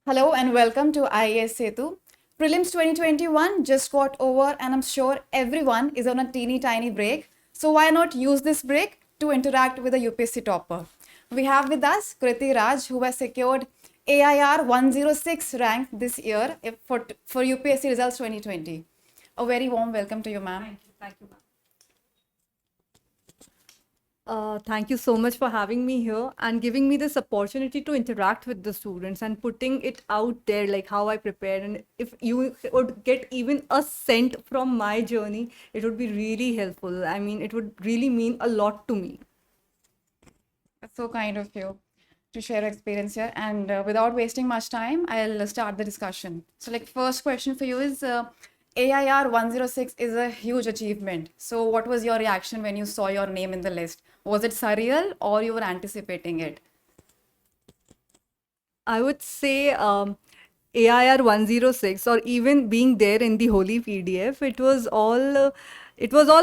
Hello and welcome to IAS Setu. Prelims 2021 just got over, and I'm sure everyone is on a teeny tiny break. So, why not use this break to interact with a UPSC topper? We have with us Kriti Raj, who has secured AIR 106 rank this year for UPSC results 2020. A very warm welcome to you, ma'am. Thank you. Thank you so much for having me here and giving me this opportunity to interact with the students and putting it out there, like how I prepared. And if you would get even a cent from my journey, it would be really helpful. I mean, it would really mean a lot to me. That's so kind of you to share your experience here. And without wasting much time, I'll start the discussion. So, first question for you is AIR 106 is a huge achievement. So, what was your reaction when you saw your name in the list? Was it surreal or you were anticipating it? I would say AIR 106 or even being there in the holy PDF, it was all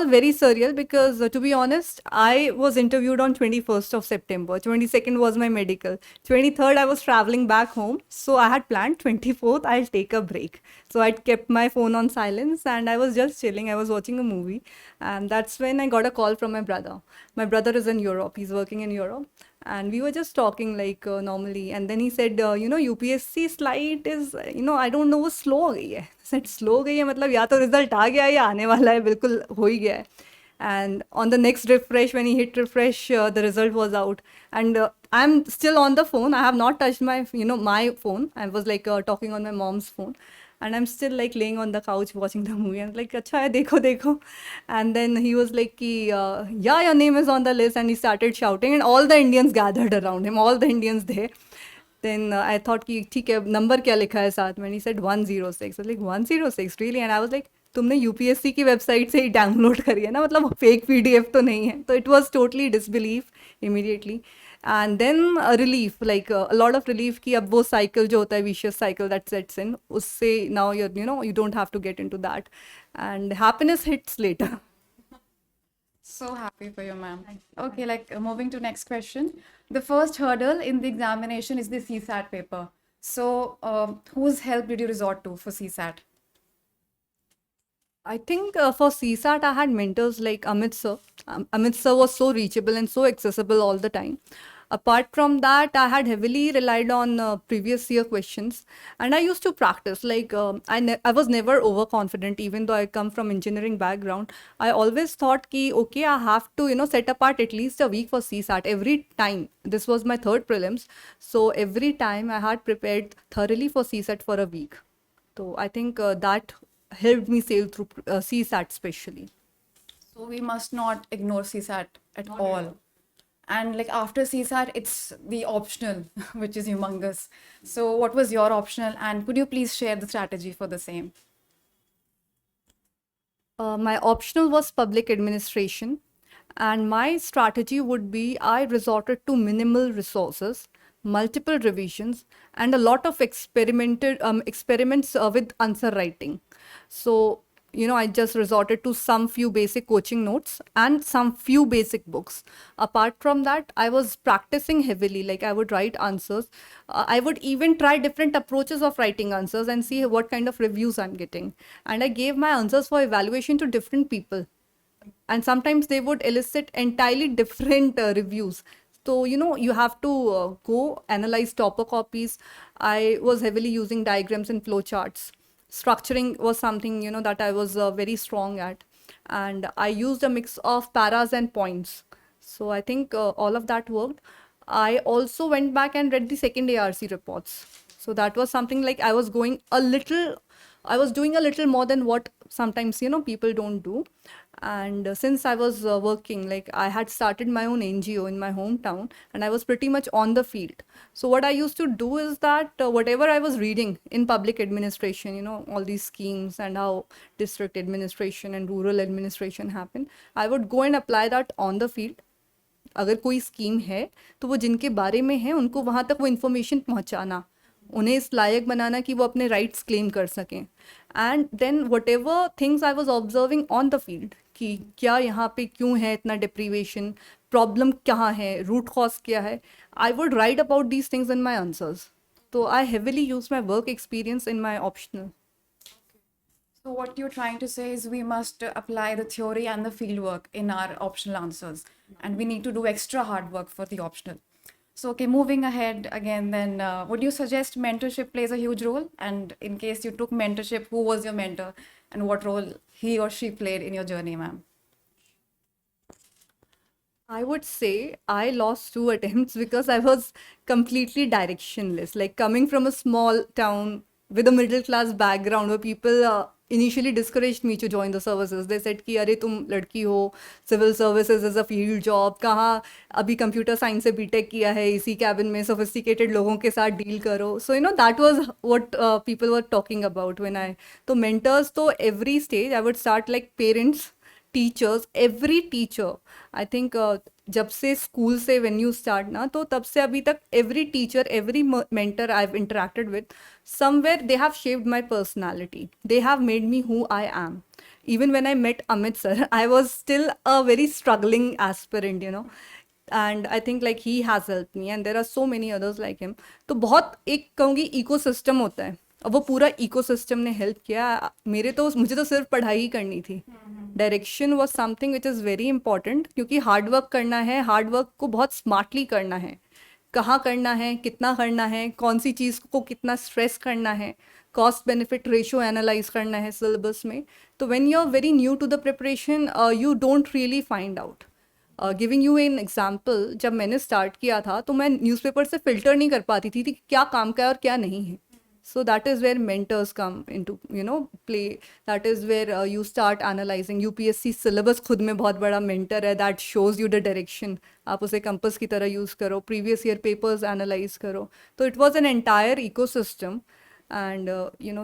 very surreal because to be honest, I was interviewed on 21st of September. 22nd was my medical. 23rd I was traveling back home. So I had planned 24th I'll take a break. So I kept my phone on silence and I was just chilling. I was watching a movie and that's when I got a call from my brother. My brother is in Europe. He's working in Europe and we were just talking like normally and then he said UPSC slide is I don't know वो slow हो गई है. I said slow हो गई है मतलब या तो result आ गया है या आने वाला है बिल्कुल हो ही गया है. And on the next refresh, when he hit refresh, the result was out. And I'm still on the phone. I have not touched my phone. I was like talking on my mom's phone, and I'm still like laying on the couch watching the movie. I'm like, "Acha hai, dekho, dekho." And then he was like, "Yeah, your name is on the list," and he started shouting, and all the Indians gathered around him. All the Indians there. Then I thought कि ठीक है number क्या लिखा है साथ में. And he said 106. I was like 106 really, and I was like तुमने UPSC की वेबसाइट से ही डाउनलोड करी है ना मतलब फेक पीडीएफ तो नहीं है. तो it was totally disbelief immediately and then relief like a lot of relief कि अब वो साइकिल जो होता है vicious cycle that sets in उससे now you don't have to get into that and happiness hits later. So happy for you, ma'am. Okay, moving to next question. The first hurdle in the examination is the CSAT paper. So, whose help did you resort to for CSAT? I think for CSAT, I had mentors like Amit sir. Amit sir was so reachable and so accessible all the time. Apart from that, I had heavily relied on previous year questions, and I used to practice. Like I was never overconfident, even though I come from engineering background. I always thought ki okay, I have to set apart at least a week for CSAT every time. This was my third prelims, so every time I had prepared thoroughly for CSAT for a week. So I think that helped me sail through CSAT especially. So we must not ignore CSAT at all. And after CSAT, it's the optional, which is humongous. So what was your optional? And could you please share the strategy for the same? My optional was public administration, and my strategy would be I resorted to minimal resources, multiple revisions, and a lot of experimented experiments with answer writing. So I just resorted to some few basic coaching notes and some few basic books. Apart from that, I was practicing heavily. Like I would write answers. I would even try different approaches of writing answers and see what kind of reviews I'm getting. And I gave my answers for evaluation to different people. And sometimes they would elicit entirely different reviews. So you have to go analyze topper copies. I was heavily using diagrams and flowcharts. Structuring was something that I was very strong at, and I used a mix of paras and points. So I think all of that worked. I also went back and read the second ARC reports. So that was something like I was doing a little more than what sometimes people don't do. And since I was working, like I had started my own NGO in my hometown, and I was pretty much on the field. So what I used to do is that whatever I was reading in public administration, all these schemes and how district administration and rural administration happen, I would go and apply that on the field. अगर कोई scheme है तो वो जिनके बारे में है उनको वहाँ तक वो इन्फॉर्मेशन पहुँचाना, उन्हें इस लायक बनाना कि वो अपने राइट्स क्लेम कर सकें. And then whatever things I was observing on the field कि क्या यहाँ पे क्यों है इतना डिप्रीवेशन, प्रॉब्लम कहाँ है, रूट कॉज क्या है, I would write about these things in my answers. So I heavily use my work experience in my optional. So what you're trying to say is we must apply the theory and the field work in our optional answers, and we need to do extra hard work for the optional. So, okay, moving ahead again, then would you suggest mentorship plays a huge role? And in case you took mentorship, who was your mentor and what role he or she played in your journey, ma'am? I would say I lost two attempts because I was completely directionless. Like coming from a small town with a middle class background where people initially discouraged me to join the services. They said कि अरे तुम लड़की हो, civil services is a field job, कहाँ अभी computer science से BTech किया है, इसी cabin में sophisticated लोगों के साथ deal करो. So that was what people were talking about when I. तो mentors तो every stage I would start like parents. Teachers every teacher I think जब से स्कूल से व्हेन यू स्टार्ट ना तो तब से अभी तक every teacher every mentor I have interacted with somewhere they have shaped my personality they have made me who I am even when I met Amit sir, I was still a very struggling aspirant, and I think like he has helped me and there are so many others like him. तो बहुत एक कहूँगी ecosystem होता है और वो पूरा ecosystem ने हेल्प किया मुझे तो सिर्फ पढ़ाई ही करनी थी. Direction was something which is very important क्योंकि हार्ड वर्क करना है, हार्ड वर्क को बहुत स्मार्टली करना है, कहाँ करना है, कितना करना है, कौन सी चीज़ को कितना स्ट्रेस करना है, कॉस्ट बेनिफिट रेशियो एनालाइज करना है सिलेबस में. तो when you are very new to the preparation you don't really find out. Giving you an example, जब मैंने स्टार्ट किया था तो मैं न्यूज़पेपर से फिल्टर नहीं कर पाती थी कि क्या काम का है और क्या नहीं है. So that is where mentors come into play. That is where you start analyzing. UPSC syllabus खुद में बहुत बड़ा mentor है that shows you the direction. आप उसे compass की तरह use करो, previous year papers analyze करो. तो it was an entire ecosystem and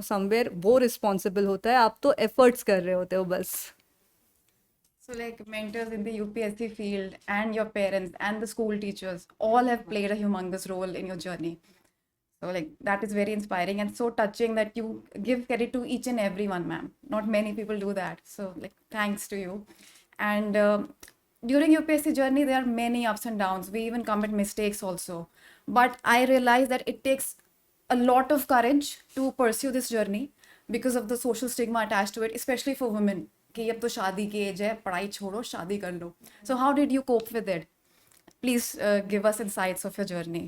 somewhere वो responsible होता है, आप तो efforts कर रहे होते हो बस. So, like mentors in the UPSC field and your parents and the school teachers all have played a humongous role in your journey. So, like, that is very inspiring and so touching that you give credit to each and every one, ma'am. Not many people do that. So, like, thanks to you. And during UPSC journey, there are many ups and downs. We even commit mistakes also. But I realized that it takes a lot of courage to pursue this journey because of the social stigma attached to it, especially for women. कि अब तो शादी की as है, पढ़ाई छोड़ो, शादी कर लो. So, how did you cope with it? Please give us insights of your journey.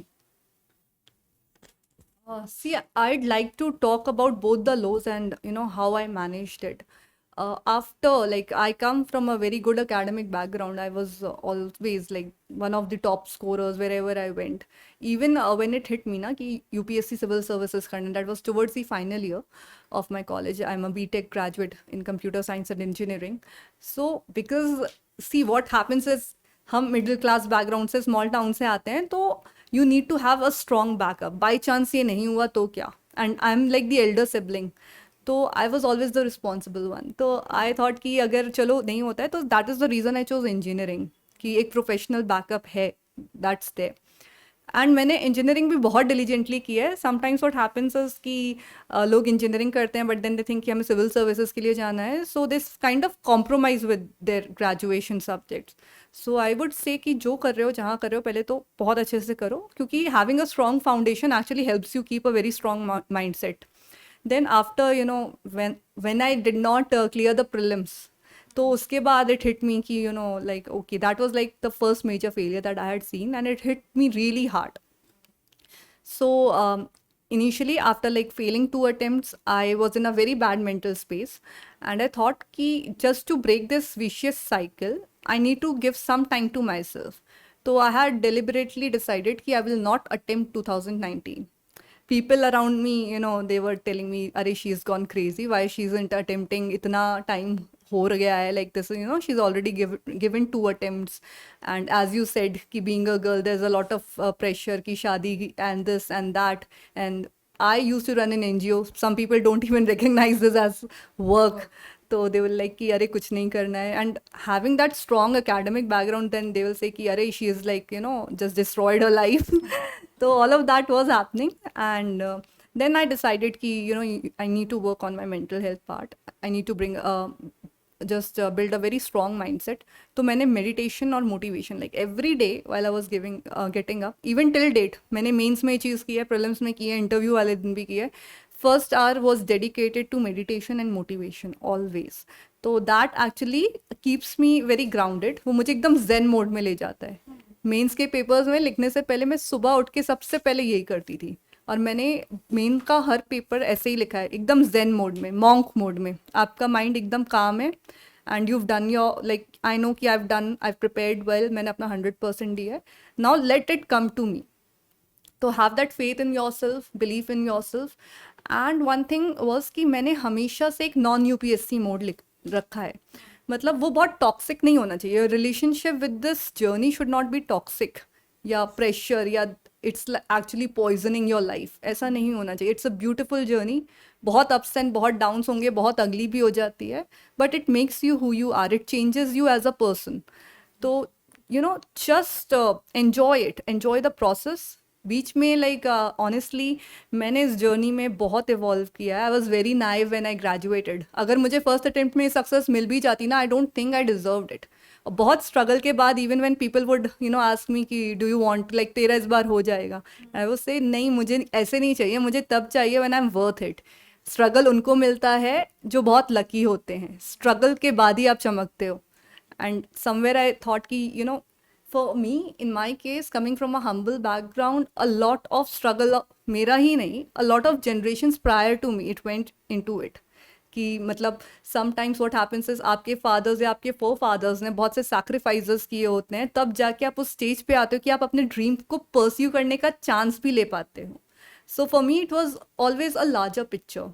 See, I'd like to talk about both the lows and how I managed it. After like I come from a very good academic background, I was always like one of the top scorers wherever I went. Even when it hit me na कि UPSC civil services करना, that was towards the final year of my college. I'm a BTech graduate in computer science and engineering. So because see what happens is हम middle class background से small town से आते हैं तो you need to have a strong backup. By chance ये नहीं हुआ तो क्या, and I am like the elder sibling, तो I was always the responsible one. तो आई थॉट कि अगर चलो नहीं होता है तो that is the reason I chose engineering कि एक प्रोफेशनल बैकअप है, दैट्स देयर. एंड मैंने इंजीनियरिंग भी बहुत डिलीजेंटली की है. समटाइम्स व्हाट हैपेंस इज कि लोग इंजीनियरिंग करते हैं बट देन दे थिंक कि हमें सिविल सर्विसेज के लिए जाना है, so this kind of compromise with their graduation subjects. So I would say कि जो कर रहे हो, जहाँ कर रहे हो, पहले तो बहुत अच्छे से करो क्योंकि having a strong foundation actually helps you keep a very strong mind set. Then after when I did not clear the prelims, तो उसके बाद it hit me कि like okay, that was like the first major failure that I had seen and it hit me really hard. So initially after like failing 2 attempts, I was in a very bad mental space and I thought कि just to break this vicious cycle I need to give some time to myself. So I had deliberately decided कि I will not attempt 2019. People around me, they were telling me, "Arey, she's gone crazy. Why she isn't attempting? Itna time हो गया है like this. She's already given 2 attempts. And as you said, कि being a girl, there's a lot of pressure कि शादी and this and that. And I used to run an NGO. Some people don't even recognize this as work. तो they will like कि अरे कुछ नहीं करना है. And having that strong academic background, then they will say कि अरे she is like just destroyed her life. So all of that was happening, and then I decided कि I need to work on my mental health part. I need to bring just build a very strong mindset. तो मैंने meditation और motivation like every day while I was getting up, even till date मैंने mains में ये चीज़ की है, prelims में की है, इंटरव्यू वाले दिन भी की है. First hour was dedicated to meditation and motivation always. तो that actually keeps me very grounded. वो मुझे एकदम zen मोड में ले जाता है. मेंस के पेपर्स में लिखने से पहले मैं सुबह उठ के सबसे पहले यही करती थी, और मैंने मेन का हर पेपर ऐसे ही लिखा है, एकदम zen मोड में, मॉन्क मोड में. आपका माइंड एकदम काम है and you've done your, like I know कि I've prepared well, मैंने अपना 100% दिया है. Now let it come to me. तो have that faith in yourself, belief in yourself. And one thing was कि मैंने हमेशा से एक नॉन यूपीएससी मोड रखा है. मतलब वो बहुत टॉक्सिक नहीं होना चाहिए. Relationship with this journey should not be toxic या प्रेशर या it's actually poisoning your life. ऐसा नहीं होना चाहिए. It's a beautiful journey. बहुत अप्स एंड बहुत डाउन्स होंगे, बहुत अगली भी हो जाती है, but it makes you who you are. It changes you as a person. तो you know just enjoy it, enjoy the process. बीच में लाइक ऑनेस्टली मैंने इस जर्नी में बहुत इवॉल्व किया है. I was very naive when I graduated. अगर मुझे फर्स्ट अटेम्प्ट में सक्सेस मिल भी जाती ना, I don't think I deserved it. बहुत स्ट्रगल के बाद even when people would ask me कि डू यू वांट, लाइक तेरा इस बार हो जाएगा, आई वुड से नहीं, मुझे ऐसे नहीं चाहिए. मुझे तब चाहिए when I am worth it. Struggle उनको मिलता है जो बहुत लकी होते हैं. स्ट्रगल के बाद ही आप चमकते हो. एंड समवेयर आई थॉट कि for me, in my case, coming from a humble background, a lot of struggle, मेरा ही नहीं, a lot of generations prior to me, it went into it. कि मतलब sometimes what happens is आपके fathers या आपके forefathers ने बहुत से sacrifices किए होते हैं, तब जाके आप उस stage पे आते हो कि आप अपने dream को pursue करने का chance भी ले पाते हो. So for me, it was always a larger picture.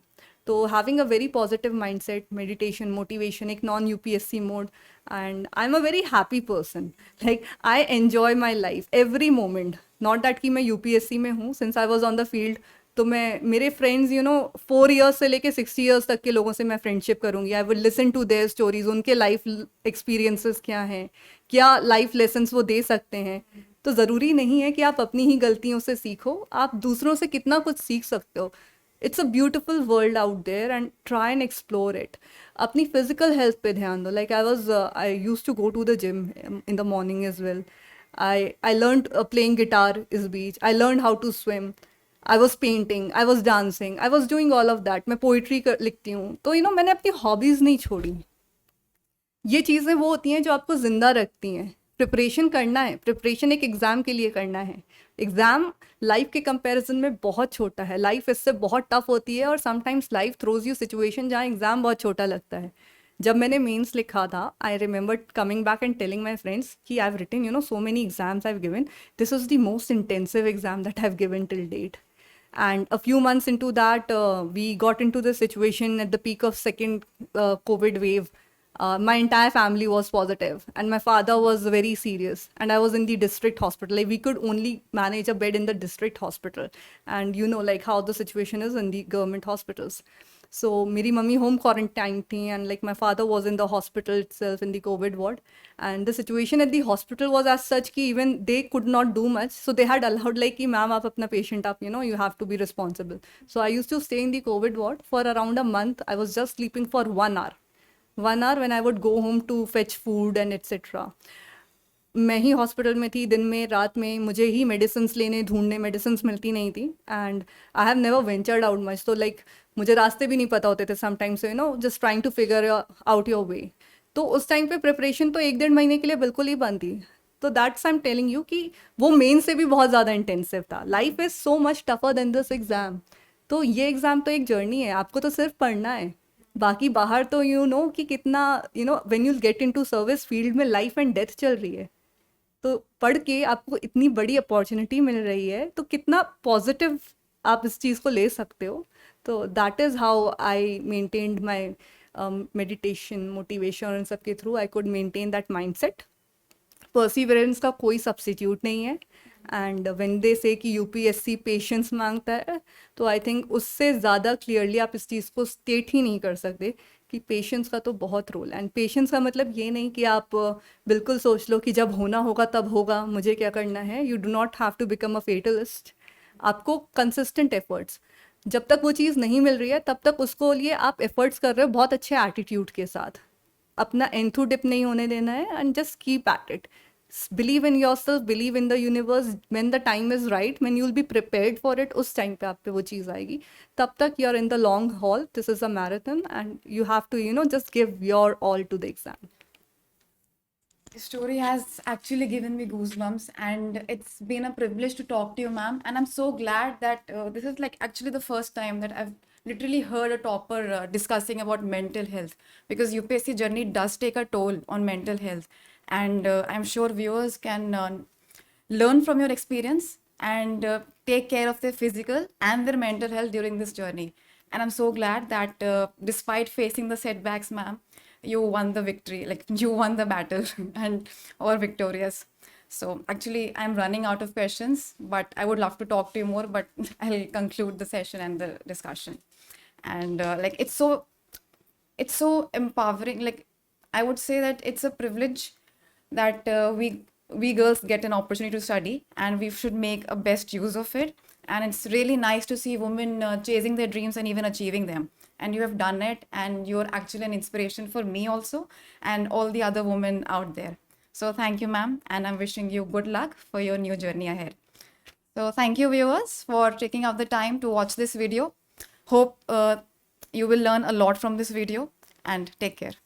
तो having a very positive mindset, meditation, motivation, एक non UPSC mode, and I'm a very happy person. Like I enjoy my life every moment. Not that कि मैं UPSC में हूँ, since I was on the field. तो मैं मेरे friends 4 years से लेके 60 years तक के लोगों से मैं फ्रेंडशिप करूँगी. I will listen to their stories. उनके लाइफ एक्सपीरियंसेस क्या हैं, क्या लाइफ लेसन्स वो दे सकते हैं. तो ज़रूरी नहीं है कि आप अपनी ही गलतियों से सीखो, आप दूसरों से कितना कुछ सीख सकते हो. It's a beautiful world out there and try and explore it. अपनी physical health पे ध्यान दो. Like I used to go to the gym in the morning as well. I learned playing guitar is beach. I learned how to swim. I was painting. I was dancing. I was doing all of that. मैं poetry लिखती हूँ. तो मैंने अपनी hobbies नहीं छोड़ी. ये चीज़ें वो होती हैं जो आपको ज़िंदा रखती हैं. प्रिपरेशन करना है, प्रिपरेशन एक एग्ज़ाम के लिए करना है. एग्ज़ाम लाइफ के कंपैरिजन में बहुत छोटा है. लाइफ इससे बहुत टफ होती है और sometimes life throws you situation जहाँ एग्ज़ाम बहुत छोटा लगता है. जब मैंने मेंस लिखा था, I remember coming back and telling my friends कि I have written so many exams I have given. This was the most intensive exam that I have given till date. And a few months into that, we got into the situation at the peak of second COVID wave. My entire family was positive and my father was very serious and I was in the district hospital. Like we could only manage a bed in the district hospital, and like how the situation is in the government hospitals. So मेरी mummy home quarantine थी and like my father was in the hospital itself in the COVID ward, and the situation at the hospital was as such कि even they could not do much, so they had allowed like कि ma'am आप अपना patient आप you have to be responsible. So I used to stay in the COVID ward for around a month. I was just sleeping for 1 hour. 1 hour when I would go home to fetch food and etc. मैं ही hospital में थी दिन में, रात में मुझे ही medicine लेने ढूंढने, मेडिसिन मिलती नहीं थी. And I have never ventured out much. तो लाइक मुझे रास्ते भी नहीं पता होते थे sometimes, just trying to figure out your way. तो उस टाइम पे प्रिपरेशन तो 1-1.5 महीने के लिए बिल्कुल ही बंद थी. तो that's I am telling you कि वो मेन से भी बहुत ज़्यादा इंटेंसिव था. Life is so much tougher than this exam. तो ये एग्ज़ाम तो एक जर्नी है, आपको तो सिर्फ पढ़ना है. बाकी बाहर तो कि कितना when you get into service field में लाइफ एंड डेथ चल रही है. तो पढ़ के आपको इतनी बड़ी अपॉर्चुनिटी मिल रही है, तो कितना पॉजिटिव आप इस चीज़ को ले सकते हो. तो that is how I maintained my meditation, motivation और इन सब के through I could maintain that mindset. Perseverance का कोई सब्स्टिट्यूट नहीं है. एंड व्हेन दे से कि यूपीएससी पेशेंस मांगता है, तो आई थिंक उससे ज़्यादा क्लियरली आप इस चीज़ को स्टेट ही नहीं कर सकते कि पेशेंस का तो बहुत रोल है. एंड पेशेंस का मतलब ये नहीं कि आप बिल्कुल सोच लो कि जब होना होगा तब होगा, मुझे क्या करना है. You do not have to become a fatalist. आपको कंसिस्टेंट एफर्ट्स, जब तक वो चीज़ नहीं मिल रही है तब तक उसको लिए आप एफर्ट्स कर रहे हो बहुत अच्छे एटीट्यूड के साथ. अपना एंथू डिप नहीं होने देना है and just keep at it. Believe in yourself, believe in the universe. When the time is right, when you'll be prepared for it, उस time पे आप पे वो चीज़ आएगी. तब तक you're in the long haul. This is a marathon and you have to, just give your all to the exam. The story has actually given me goosebumps, and it's been a privilege to talk to you, ma'am. And I'm so glad that this is like actually the first time that I've literally heard a topper discussing about mental health, because UPSC journey does take a toll on mental health, and I'm sure viewers can learn from your experience and take care of their physical and their mental health during this journey. And I'm so glad that despite facing the setbacks, ma'am, you won the victory, like you won the battle and are victorious. So actually, I'm running out of questions, but I would love to talk to you more, but I'll conclude the session and the discussion. And like it's so empowering. Like I would say that it's a privilege that we girls get an opportunity to study, and we should make a best use of it. And it's really nice to see women chasing their dreams and even achieving them. And you have done it, and you're actually an inspiration for me also and all the other women out there. So thank you, ma'am, and I'm wishing you good luck for your new journey ahead. So thank you, viewers, for taking out the time to watch this video. Hope you will learn a lot from this video, and take care.